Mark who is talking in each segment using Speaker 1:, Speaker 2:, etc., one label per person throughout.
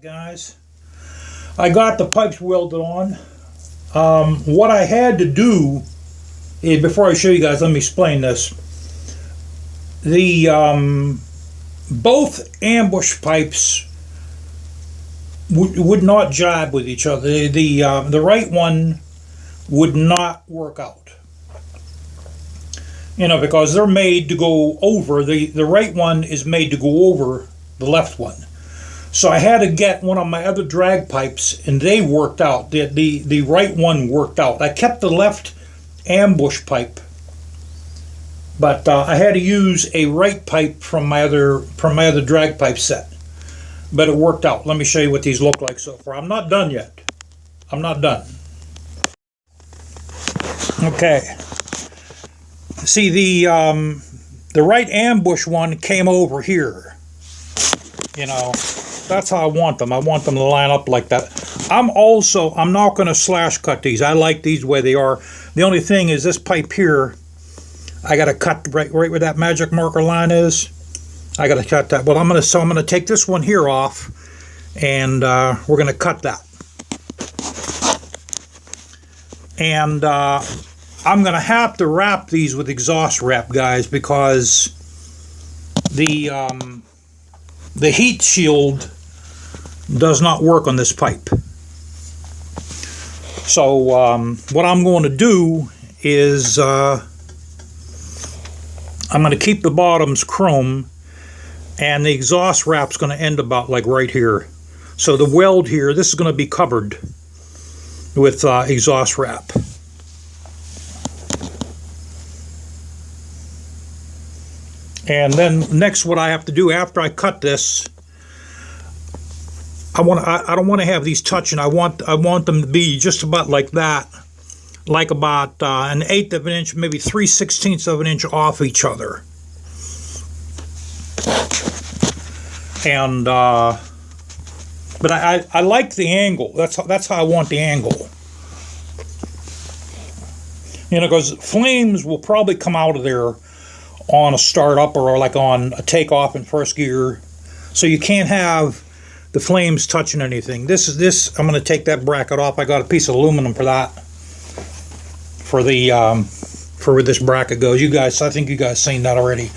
Speaker 1: Guys, I got the pipes welded on. What I had to do is, before I show you guys, let me explain this. The both ambush pipes would not jibe with each other. The right one would not work out, because they're made to go over. The right one is made to go over the left one. So I had to get one of my other drag pipes, and they worked out. The right one worked out. I kept the left ambush pipe, but I had to use a right pipe from my other drag pipe set. But it worked out. Let me show you what these look like so far. I'm not done yet. I'm not done. Okay. See, the right ambush one came over here. That's how I want them. I want them to line up like that. I'm not going to slash cut these. I like these the way they are. The only thing is this pipe here, I got to cut right where that magic marker line is. I got to cut that. Well, I'm going to take this one here off, and we're going to cut that. And I'm going to have to wrap these with exhaust wrap, guys, because the heat shield does not work on this pipe. So what I'm going to do is I'm going to keep the bottoms chrome, and the exhaust wrap's going to end about like right here. So the weld here, this is going to be covered with exhaust wrap. And then next, what I have to do after I cut this, I don't want to have these touching. I want them to be just about like that, like about an 1/8 of an inch, maybe 3/16 of an inch off each other. And but I like the angle. That's how I want the angle. Because flames will probably come out of there on a startup or like on a takeoff in first gear, so you can't have the flames touching anything. This I'm going to take that bracket off. I got a piece of aluminum for that, for where this bracket goes. I think you guys seen that already.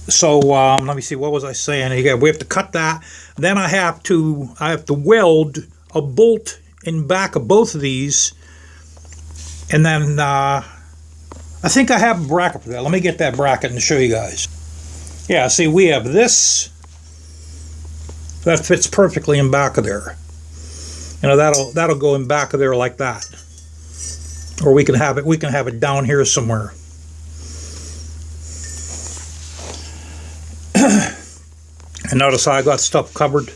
Speaker 1: So let me see, what was I saying? We have to cut that. Then I have to weld a bolt in back of both of these, and then I think I have a bracket for that. Let me get that bracket and show you guys. Yeah, see, we have this. That fits perfectly in back of there. That'll go in back of there like that. Or we can have it down here somewhere. And notice how I got stuff covered.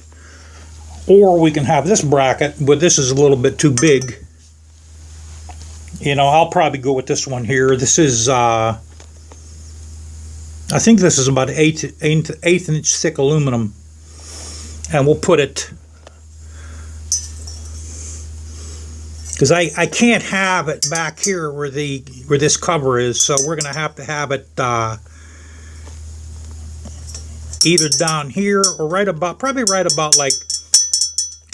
Speaker 1: Or we can have this bracket, but this is a little bit too big. I'll probably go with this one here. This is, I think this is about 1/8 inch thick aluminum. And we'll put it, because I can't have it back here where this cover is, so we're going to have it either down here or probably right about like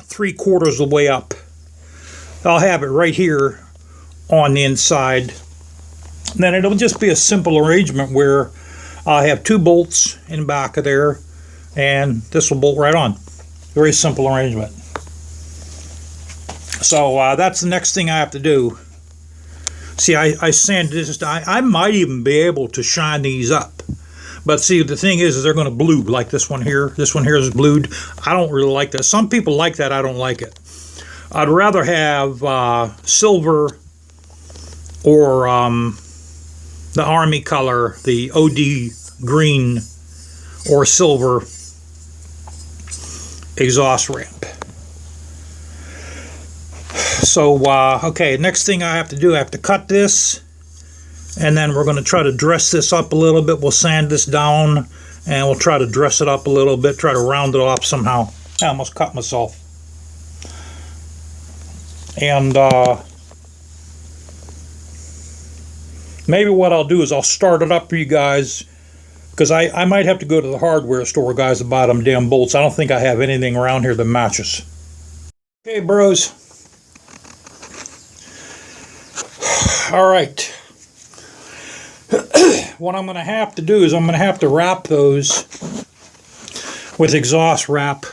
Speaker 1: 3/4 of the way up. I'll have it right here on the inside. And then it'll just be a simple arrangement where I have 2 bolts in back of there, and this will bolt right on. Very simple arrangement. So that's the next thing I have to do. See, I sanded this. I might even be able to shine these up. But see, the thing is they're going to blue, like this one here. This one here is blued. I don't really like that. Some people like that. I don't like it. I'd rather have silver or the army color, the OD green or silver exhaust ramp. So okay, next thing I have to do, I have to cut this, and then we're going to try to dress this up a little bit. We'll sand this down, and we'll try to dress it up a little bit, try to round it off somehow. I almost cut myself. And maybe what I'll do is I'll start it up for you guys Because I might have to go to the hardware store, guys, to buy them damn bolts. I don't think I have anything around here that matches. Okay, bros. All right. What I'm going to have to do is I'm going to have to wrap those with exhaust wrap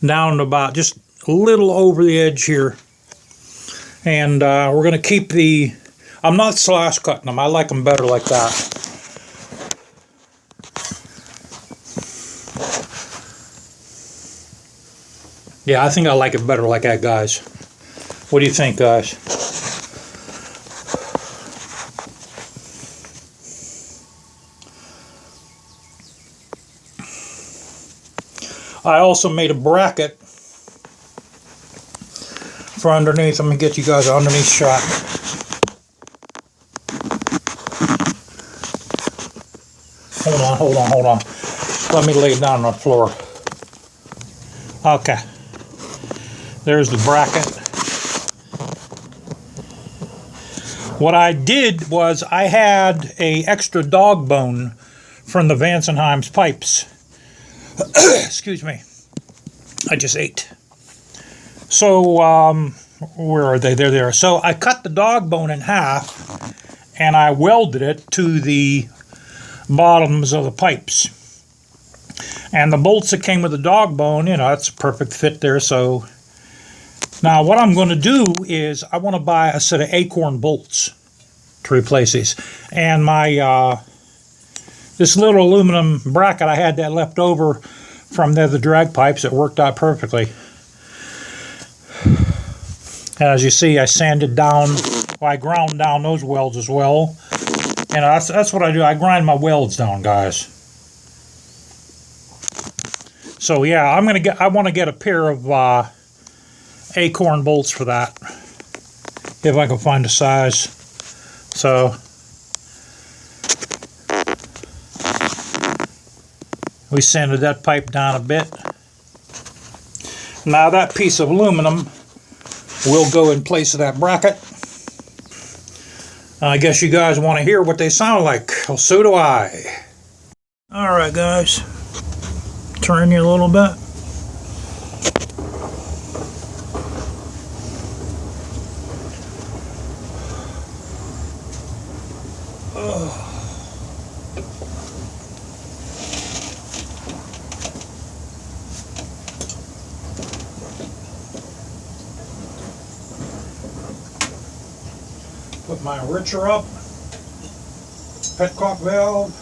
Speaker 1: down to about just a little over the edge here. And we're going to keep the... I'm not slash cutting them. I like them better like that. Yeah, I think I like it better like that, guys. What do you think, guys? I also made a bracket for underneath. I'm going to get you guys an underneath shot. Hold on. Let me lay it down on the floor. Okay. There's the bracket. What I did was I had an extra dog bone from the Vansenheim's pipes. Excuse me. I just ate. So, where are they? They're there. So I cut the dog bone in half and I welded it to the bottoms of the pipes. And the bolts that came with the dog bone, you know, it's a perfect fit there. So now what I'm going to do is I want to buy a set of acorn bolts to replace these. And my this little aluminum bracket, I had that left over from the drag pipes. It worked out perfectly. And as you see, I sanded down, well, I ground down those welds as well. And that's what I do. I grind my welds down, guys. So yeah, I want to get a pair of acorn bolts for that, if I can find a size. So we sanded that pipe down a bit. Now that piece of aluminum will go in place of that bracket. I guess you guys want to hear what they sound like. Well, so do I. Alright, guys. Turn you a little bit. Put my enricher up. Petcock valve.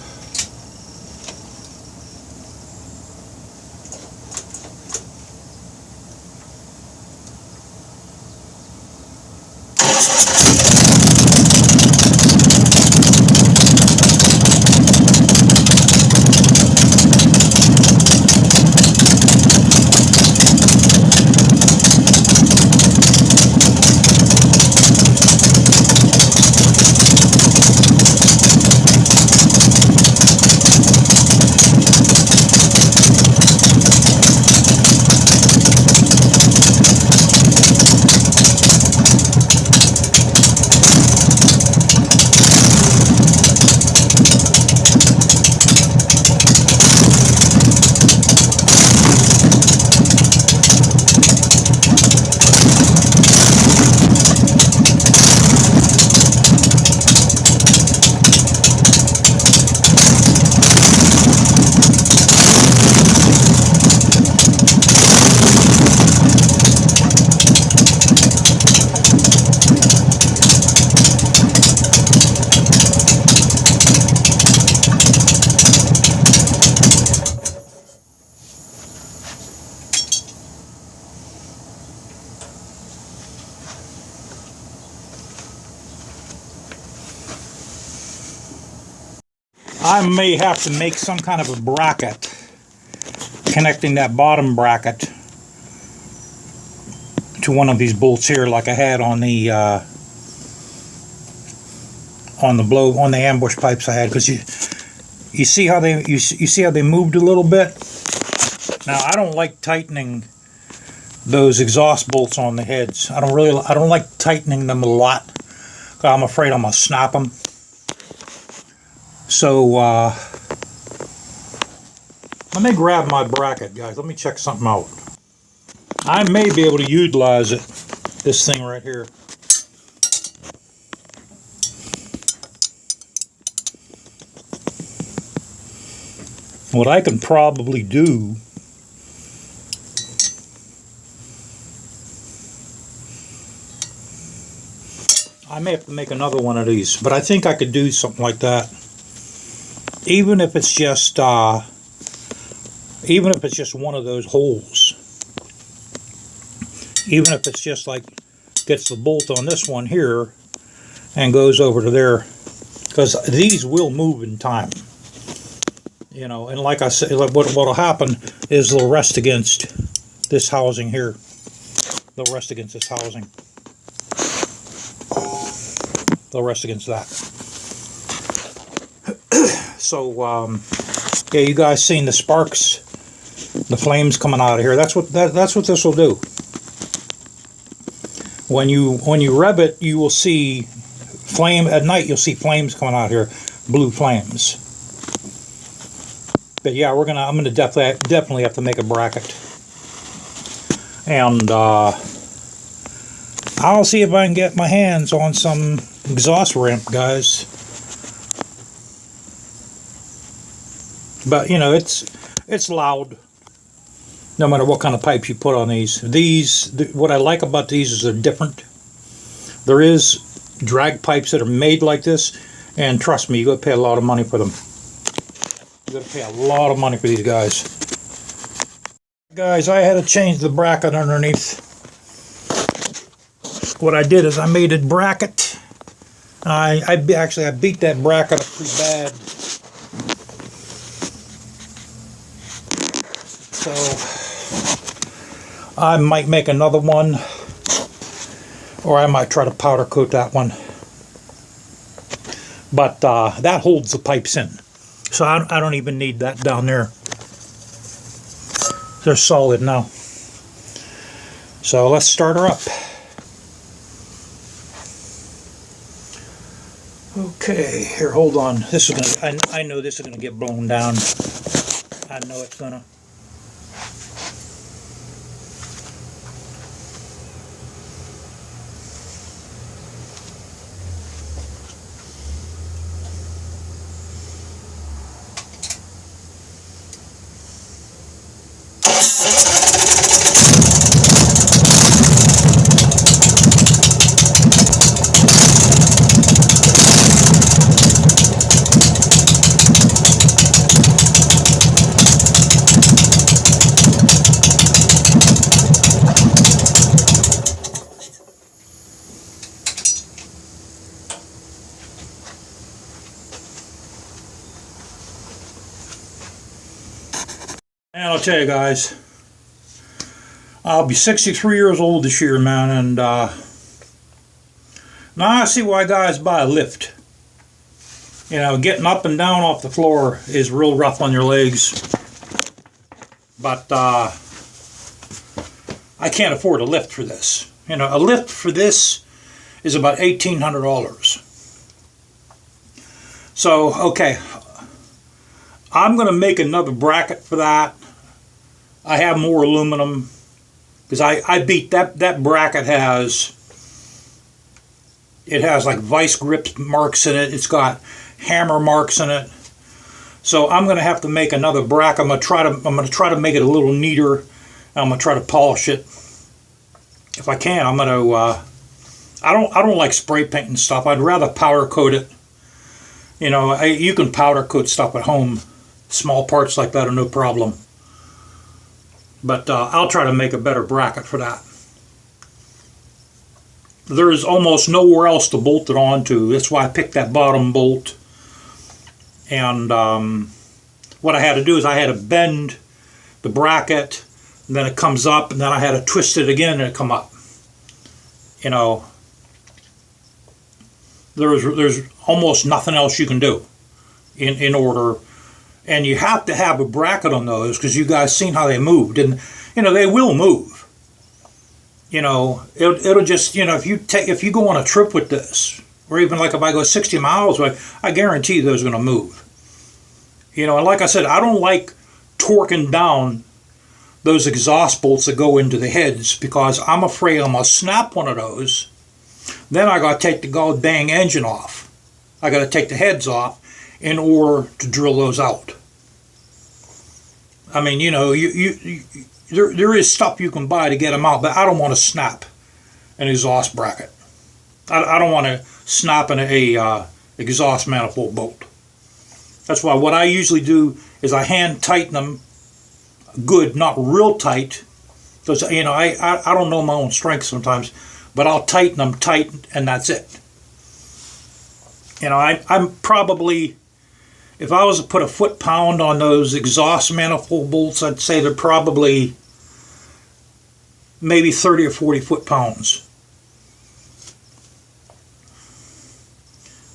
Speaker 1: I may have to make some kind of a bracket connecting that bottom bracket to one of these bolts here, like I had on the ambush pipes I had, because you see how they moved a little bit. Now I don't like tightening those exhaust bolts on the heads. I don't like tightening them a lot. I'm afraid I'm gonna snap them. So Let me grab my bracket, guys. Let me check something out. I may be able to utilize it, this thing right here. What I can probably do I may have to make another one of these, but I think I could do something like that. Even if it's just one of those holes. Even if it's just like gets the bolt on this one here and goes over to there, because these will move in time. You know, and like I said, what'll happen is they'll rest against this housing here. They'll rest against this housing. They'll rest against that. So, yeah, you guys seen the sparks, the flames coming out of here. That's what this will do. When you rev it, you will see flame at night. You'll see flames coming out here, blue flames. But yeah, I'm gonna definitely have to make a bracket, and I'll see if I can get my hands on some exhaust ramp, guys. But you know, it's loud no matter what kind of pipes you put on these. What I like about these is they're different. There is drag pipes that are made like this, and trust me, you gotta pay a lot of money for them. You gotta pay a lot of money for these guys. Guys, I had to change the bracket underneath. What I did is I made a bracket. I beat that bracket up pretty bad. So I might make another one, or I might try to powder coat that one. But that holds the pipes in, so I don't even need that down there. They're solid now. So let's start her up. Okay, here, hold on. This is gonna. I know this is gonna get blown down. I know it's gonna. And I'll tell you guys, I'll be 63 years old this year, man, and now I see why guys buy a lift. You know, getting up and down off the floor is real rough on your legs. But I can't afford a lift for this. You know, a lift for this is about $1,800. So, okay, I'm going to make another bracket for that. I have more aluminum, because I beat that bracket has like vice grip marks in it. It's got hammer marks in it. So I'm going to have to make another bracket. I'm going to try to make it a little neater. I'm going to try to polish it if I can. I'm going to I don't like spray painting stuff. I'd rather powder coat it. You know, you can powder coat stuff at home. Small parts like that are no problem. But I'll try to make a better bracket for that. There's almost nowhere else to bolt it onto. That's why I picked that bottom bolt. And what I had to do is I had to bend the bracket, and then it comes up, and then I had to twist it again and it come up. You know, there's almost nothing else you can do in order. And you have to have a bracket on those, because you guys seen how they moved, and you know they will move. You know, it'll just, you know, if you go on a trip with this, or even like if I go 60 miles away, I guarantee those are going to move. You know, and like I said, I don't like torquing down those exhaust bolts that go into the heads, because I'm afraid I'm going to snap one of those. Then I got to take the god dang engine off. I got to take the heads off in order to drill those out. I mean, you know, there is stuff you can buy to get them out, but I don't want to snap an exhaust bracket. I don't want to snap an exhaust manifold bolt. That's why what I usually do is I hand tighten them good, not real tight, because, you know, I don't know my own strength sometimes, but I'll tighten them tight, and that's it. You know, I'm probably, if I was to put a foot-pound on those exhaust manifold bolts, I'd say they're probably maybe 30 or 40 foot-pounds.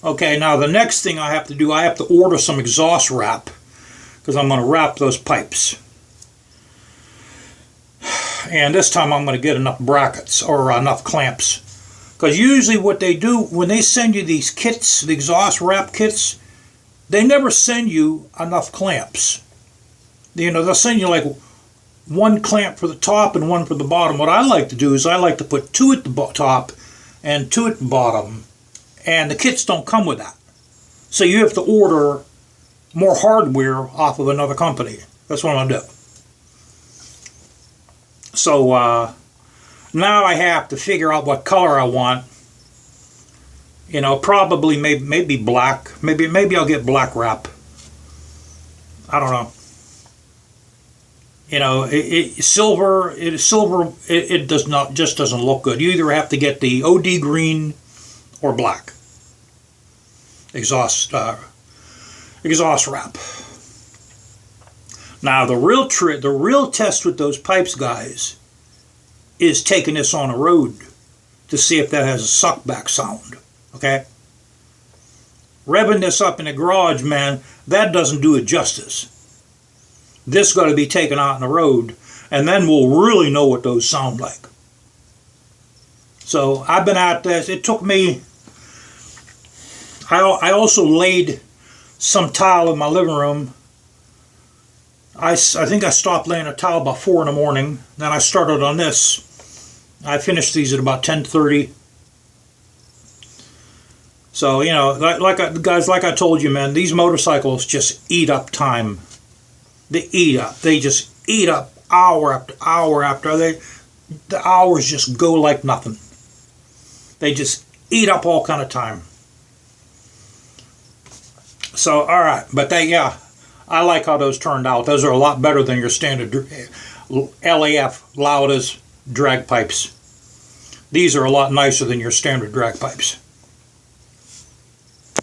Speaker 1: Okay, now the next thing I have to do, I have to order some exhaust wrap, because I'm going to wrap those pipes. And this time I'm going to get enough brackets or enough clamps. Because usually what they do, when they send you these kits, the exhaust wrap kits, they never send you enough clamps. You know, they'll send you like one clamp for the top and one for the bottom. What I like to do is I like to put two at the top and two at the bottom. And the kits don't come with that. So you have to order more hardware off of another company. That's what I'm going to do. So now I have to figure out what color I want. You know, probably maybe black. Maybe I'll get black wrap. I don't know. You know, silver. It does not, just doesn't look good. You either have to get the OD green or black exhaust wrap. Now the real test with those pipes, guys, is taking this on a road to see if that has a suck back sound. Okay? Revving this up in the garage, man, that doesn't do it justice. This got to be taken out on the road, and then we'll really know what those sound like. So I've been at this. It took me, I also laid some tile in my living room. I think I stopped laying a tile about 4 in the morning. Then I started on this. I finished these at about 10:30. So, you know, like I told you, man, these motorcycles just eat up time. They eat up. They just eat up hour after hour after. The hours just go like nothing. They just eat up all kind of time. So, all right. But I like how those turned out. Those are a lot better than your standard LAF loudest drag pipes. These are a lot nicer than your standard drag pipes.